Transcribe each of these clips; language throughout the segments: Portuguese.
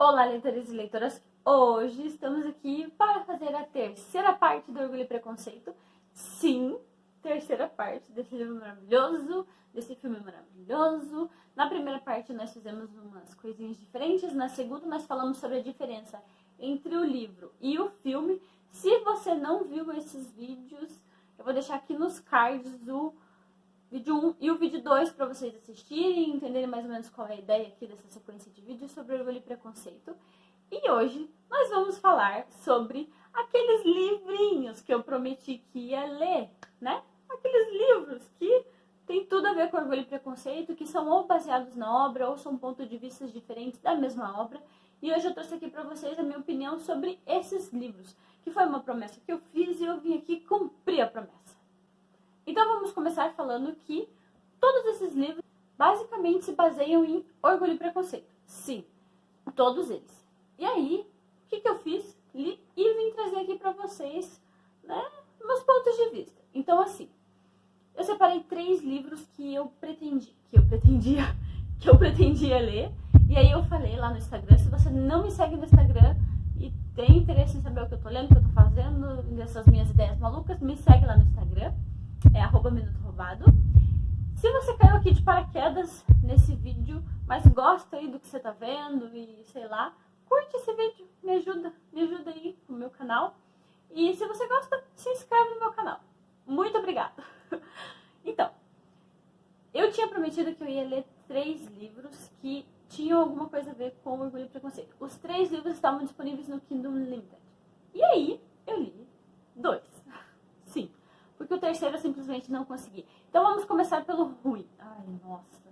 Olá, leitores e leitoras! Hoje estamos aqui para fazer a terceira parte do Orgulho e Preconceito. Sim, terceira parte desse livro maravilhoso, desse filme maravilhoso. Na primeira parte nós fizemos umas coisinhas diferentes, na segunda nós falamos sobre a diferença entre o livro e o filme. Se você não viu esses vídeos, eu vou deixar aqui nos cards o vídeo 1 e o vídeo 2 para vocês assistirem e entenderem mais ou menos qual é a ideia aqui dessa sequência de vídeos sobre Orgulho e Preconceito. E hoje nós vamos falar sobre aqueles livrinhos que eu prometi que ia ler, né? Aqueles livros que tem tudo a ver com Orgulho e Preconceito, que são ou baseados na obra ou são pontos de vista diferentes da mesma obra. E hoje eu trouxe aqui para vocês a minha opinião sobre esses livros, que foi uma promessa que eu fiz e eu vim aqui cumprir a promessa. Então vamos começar falando que todos esses livros basicamente se baseiam em Orgulho e Preconceito. Sim, todos eles. E aí, o que eu fiz? Li e vim trazer aqui pra vocês, né, meus pontos de vista. Então assim, eu separei 3 livros que eu pretendia ler. E aí eu falei lá no Instagram, se você não me segue no Instagram e tem interesse em saber o que eu tô lendo, o que eu tô fazendo, dessas minhas ideias malucas, me segue lá no Instagram. É @minuto_roubado. Se você caiu aqui de paraquedas nesse vídeo, mas gosta aí do que você tá vendo e sei lá, curte esse vídeo, me ajuda aí no meu canal. E se você gosta, se inscreve no meu canal. Muito obrigada! Então, eu tinha prometido que eu ia ler 3 livros que tinham alguma coisa a ver com Orgulho e Preconceito. Os 3 livros estavam disponíveis no Kindle Unlimited. E aí, eu li 2. Sim. Porque o terceiro eu simplesmente não consegui. Então vamos começar pelo ruim. Ai, nossa.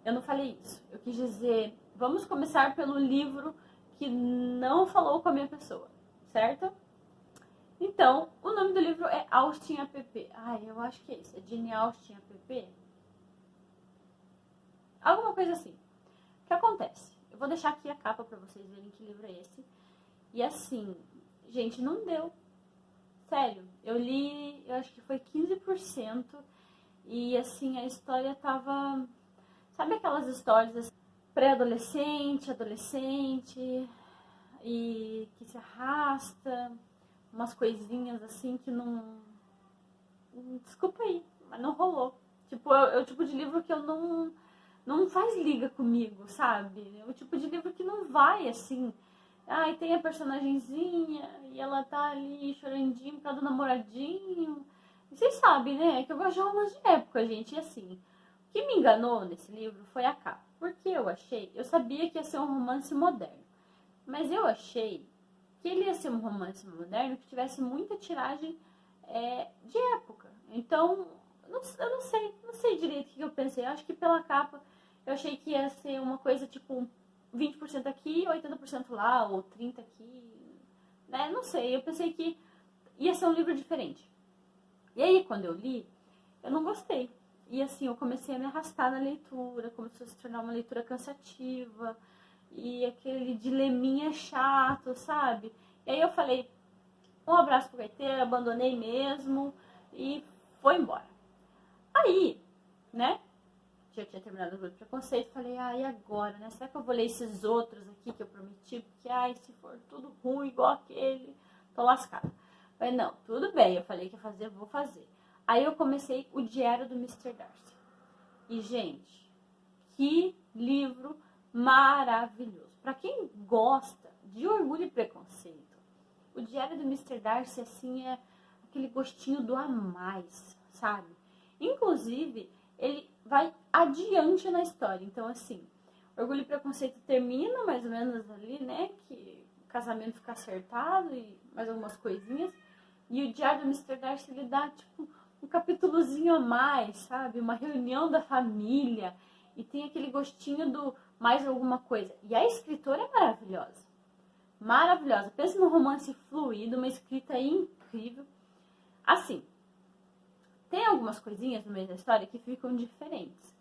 Eu não falei isso. Eu quis dizer, vamos começar pelo livro que não falou com a minha pessoa, certo? Então, o nome do livro é Austen APP. Ai, eu acho que é isso. É Jane Austen APP? Alguma coisa assim. O que acontece? Eu vou deixar aqui a capa pra vocês verem que livro é esse. E assim, gente, não deu. Sério, eu li, eu acho que foi 15% e assim, a história tava, sabe aquelas histórias assim, pré-adolescente, adolescente e que se arrasta, umas coisinhas assim que não, desculpa aí, mas não rolou. Tipo, é o tipo de livro que eu não faz liga comigo, sabe? É o tipo de livro que não vai assim. Ai, tem a personagenzinha e ela tá ali chorandinho por causa do namoradinho. E vocês sabem, né? Que eu gosto de romance de época, gente. E assim, o que me enganou nesse livro foi a capa. Porque eu sabia que ia ser um romance moderno. Mas eu achei que ele ia ser um romance moderno que tivesse muita tiragem de época. Então, eu não sei direito o que eu pensei. Eu acho que pela capa eu achei que ia ser uma coisa tipo 20% aqui, 80% lá, ou 30% aqui, né? Não sei, eu pensei que ia ser um livro diferente. E aí, quando eu li, eu não gostei. E assim, eu comecei a me arrastar na leitura, começou a se tornar uma leitura cansativa, e aquele dileminha chato, sabe? E aí eu falei, um abraço pro gaiteiro, abandonei mesmo, e foi embora. Aí, né? Já tinha terminado o Orgulho e Preconceito, falei, e agora, né? Será que eu vou ler esses outros aqui que eu prometi? Porque, se for tudo ruim igual aquele, tô lascada. Falei, não, tudo bem, eu falei que ia fazer, vou fazer. Aí eu comecei o Diário do Mr. Darcy. E, gente, que livro maravilhoso. Pra quem gosta de Orgulho e Preconceito, o Diário do Mr. Darcy, assim, é aquele gostinho do a mais, sabe? Inclusive, ele vai adiante na história. Então, assim, Orgulho e Preconceito termina mais ou menos ali, né? Que o casamento fica acertado e mais algumas coisinhas. E o Diário do Mr. Darcy, ele dá, tipo, um capítulozinho a mais, sabe? Uma reunião da família. E tem aquele gostinho do mais alguma coisa. E a escritora é maravilhosa. Maravilhosa. Pensa num romance fluido, uma escrita incrível. Assim, tem algumas coisinhas no meio da história que ficam diferentes.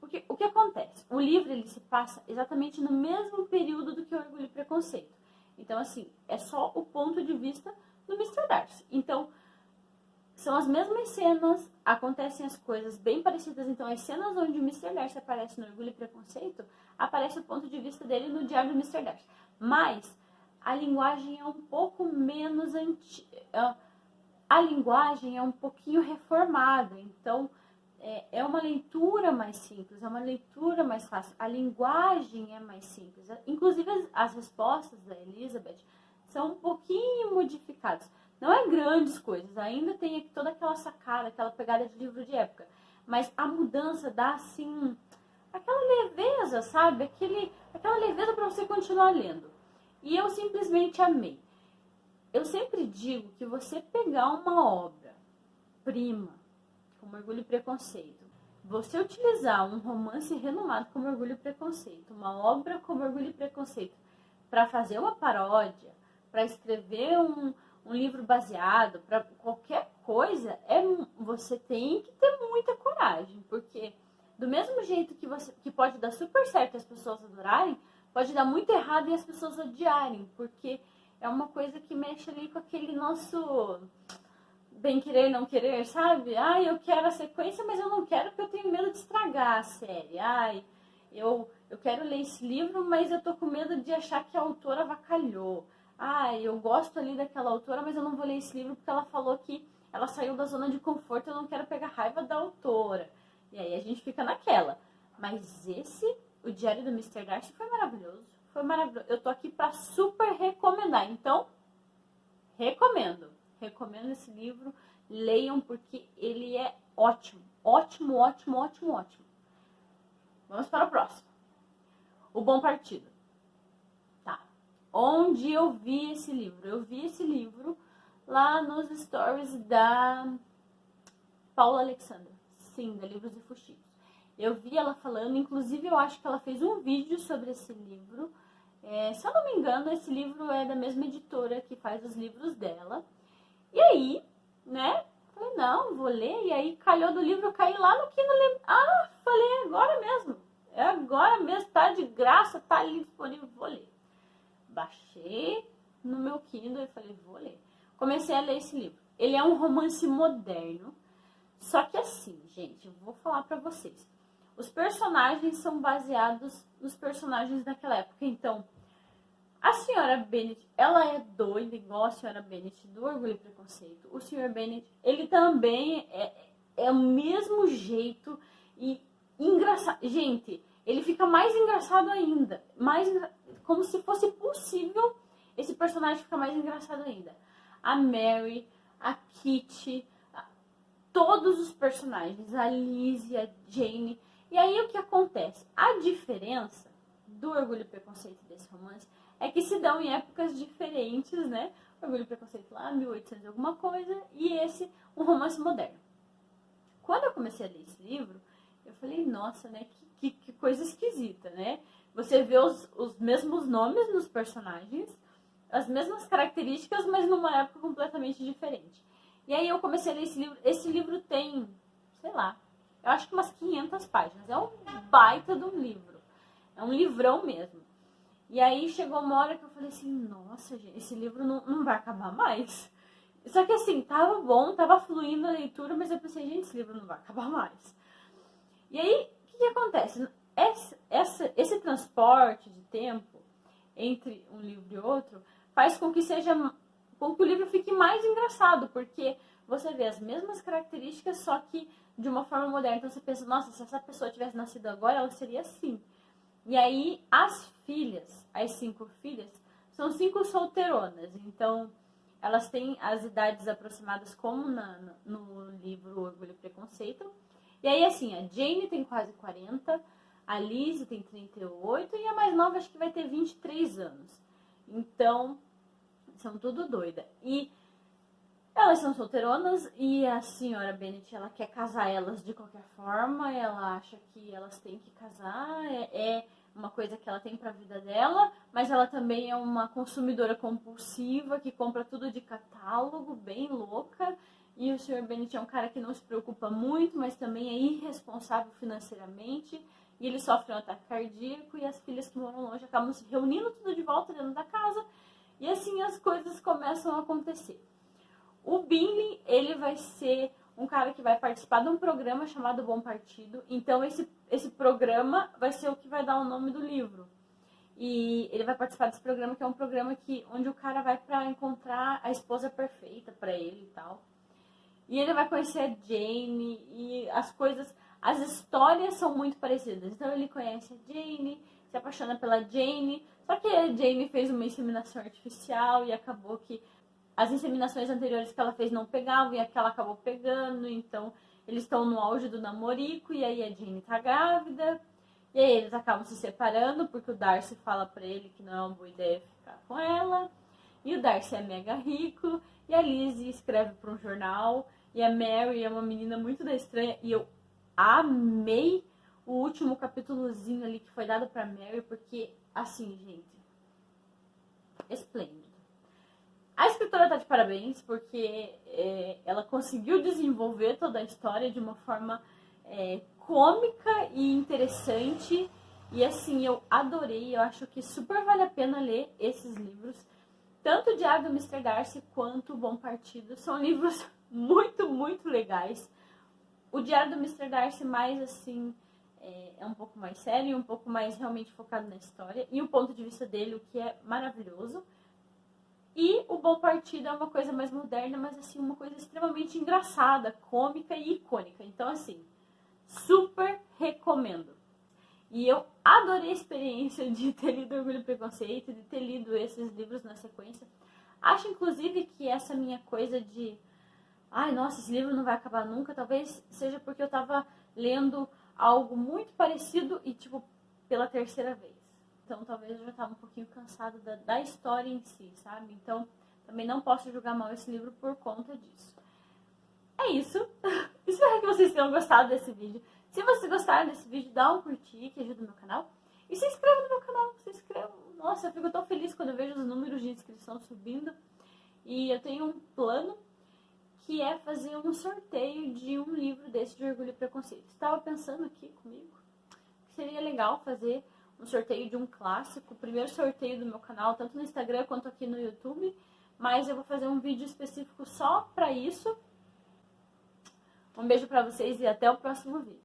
O que acontece? O livro ele se passa exatamente no mesmo período do que Orgulho e Preconceito. Então, assim, é só o ponto de vista do Mr. Darcy. Então, são as mesmas cenas, acontecem as coisas bem parecidas. Então, as cenas onde o Mr. Darcy aparece no Orgulho e Preconceito, aparece o ponto de vista dele no Diário do Mr. Darcy. Mas a linguagem é um pouco menos a linguagem é um pouquinho reformada. Então, é uma leitura mais simples, é uma leitura mais fácil. A linguagem é mais simples. Inclusive, as respostas da Elizabeth são um pouquinho modificadas. Não é grandes coisas, ainda tem toda aquela sacada, aquela pegada de livro de época. Mas a mudança dá, assim, aquela leveza, sabe? Aquela leveza para você continuar lendo. E eu simplesmente amei. Eu sempre digo que você pegar uma obra-prima, como Orgulho e Preconceito, você utilizar um romance renomado como Orgulho e Preconceito, uma obra como Orgulho e Preconceito, para fazer uma paródia, para escrever um livro baseado, para qualquer coisa, você tem que ter muita coragem, porque do mesmo jeito que pode dar super certo e as pessoas adorarem, pode dar muito errado e as pessoas odiarem, porque é uma coisa que mexe ali com aquele nosso bem querer, não querer, sabe? Ai, eu quero a sequência, mas eu não quero porque eu tenho medo de estragar a série. Ai, eu quero ler esse livro, mas eu tô com medo de achar que a autora avacalhou. Ai, eu gosto ali daquela autora, mas eu não vou ler esse livro porque ela falou que ela saiu da zona de conforto, eu não quero pegar raiva da autora. E aí a gente fica naquela. Mas o Diário do Mr. Darcy foi maravilhoso. Foi maravilhoso. Eu tô aqui pra super recomendar. Então, recomendo esse livro, leiam porque ele é ótimo, ótimo, ótimo, ótimo, ótimo. Vamos para o próximo. O Bom Partido. Tá. Onde eu vi esse livro? Eu vi esse livro lá nos stories da Paula Alexandra. Sim, da Livros e Fuxicos. Eu vi ela falando, inclusive eu acho que ela fez um vídeo sobre esse livro. Se eu não me engano, esse livro é da mesma editora que faz os livros dela. E aí, né, falei, não, vou ler. E aí, calhou do livro, eu caí lá no Kindle. Falei, agora mesmo, tá de graça, tá ali disponível, vou ler. Baixei no meu Kindle e falei, vou ler. Comecei a ler esse livro. Ele é um romance moderno, só que assim, gente, eu vou falar pra vocês. Os personagens são baseados nos personagens daquela época, então... A senhora Bennet, ela é doida, igual a senhora Bennet do Orgulho e Preconceito. O senhor Bennet, ele também é o mesmo jeito e engraçado. Gente, ele fica mais engraçado ainda. Como se fosse possível esse personagem ficar mais engraçado ainda. A Mary, a Kitty, todos os personagens, a Lizzie, a Jane. E aí o que acontece? A diferença do Orgulho e Preconceito desse romance é que se dão em épocas diferentes, né? Orgulho e Preconceito lá, 1800 alguma coisa, e esse, um romance moderno. Quando eu comecei a ler esse livro, eu falei, nossa, né? Que coisa esquisita, né? Você vê os mesmos nomes nos personagens, as mesmas características, mas numa época completamente diferente. E aí eu comecei a ler esse livro. Esse livro tem, sei lá, eu acho que umas 500 páginas. É um baita de um livro. É um livrão mesmo. E aí chegou uma hora que eu falei assim, nossa, gente, esse livro não vai acabar mais. Só que assim, tava bom, tava fluindo a leitura, mas eu pensei, gente, esse livro não vai acabar mais. E aí, o que acontece? Esse transporte de tempo entre um livro e outro faz com que o livro fique mais engraçado, porque você vê as mesmas características, só que de uma forma moderna. Então você pensa, nossa, se essa pessoa tivesse nascido agora, ela seria assim. E aí, as 5 filhas, são 5 solteironas. Então, elas têm as idades aproximadas como no livro Orgulho e Preconceito. E aí, assim, a Jane tem quase 40, a Lizzie tem 38 e a mais nova acho que vai ter 23 anos. Então, são tudo doida. E elas são solteironas e a senhora Bennet, ela quer casar elas de qualquer forma, ela acha que elas têm que casar, é uma coisa que ela tem pra vida dela, mas ela também é uma consumidora compulsiva, que compra tudo de catálogo, bem louca, e o senhor Bennet é um cara que não se preocupa muito, mas também é irresponsável financeiramente, e ele sofre um ataque cardíaco, e as filhas que moram longe acabam se reunindo tudo de volta dentro da casa, e assim as coisas começam a acontecer. O Bingley, ele vai ser um cara que vai participar de um programa chamado Bom Partido. Então esse programa vai ser o que vai dar o nome do livro. E ele vai participar desse programa, que é um programa onde o cara vai pra encontrar a esposa perfeita pra ele e tal. E ele vai conhecer a Jane e as histórias são muito parecidas. Então ele conhece a Jane, se apaixona pela Jane, só que a Jane fez uma inseminação artificial e acabou que as inseminações anteriores que ela fez não pegavam e aquela acabou pegando, então eles estão no auge do namorico e aí a Jane tá grávida. E aí eles acabam se separando porque o Darcy fala pra ele que não é uma boa ideia ficar com ela. E o Darcy é mega rico e a Lizzie escreve para um jornal e a Mary é uma menina muito da estranha e eu amei o último capítulozinho ali que foi dado pra Mary porque, assim, gente, esplêndido. A escritora tá de parabéns porque ela conseguiu desenvolver toda a história de uma forma cômica e interessante. E assim, eu adorei, eu acho que super vale a pena ler esses livros. Tanto o Diário do Mr. Darcy quanto o Bom Partido são livros muito, muito legais. O Diário do Mr. Darcy mais assim, é um pouco mais sério, um pouco mais realmente focado na história. E o ponto de vista dele, o que é maravilhoso. E o Bom Partido é uma coisa mais moderna, mas assim, uma coisa extremamente engraçada, cômica e icônica. Então assim, super recomendo. E eu adorei a experiência de ter lido Orgulho e Preconceito, de ter lido esses livros na sequência. Acho, inclusive, que essa minha coisa de... Ai, nossa, esse livro não vai acabar nunca. Talvez seja porque eu tava lendo algo muito parecido e, tipo, pela terceira vez. Então, talvez eu já tava um pouquinho cansada da história em si, sabe? Então, também não posso julgar mal esse livro por conta disso. É isso. Espero que vocês tenham gostado desse vídeo. Se vocês gostaram desse vídeo, dá um curtir, que ajuda o meu canal. E se inscreva no meu canal, se inscreva. Nossa, eu fico tão feliz quando eu vejo os números de inscrição subindo. E eu tenho um plano que é fazer um sorteio de um livro desse de Orgulho e Preconceito. Estava pensando aqui comigo que seria legal fazer um sorteio de um clássico. O primeiro sorteio do meu canal, tanto no Instagram quanto aqui no YouTube. Mas eu vou fazer um vídeo específico só pra isso. Um beijo pra vocês e até o próximo vídeo.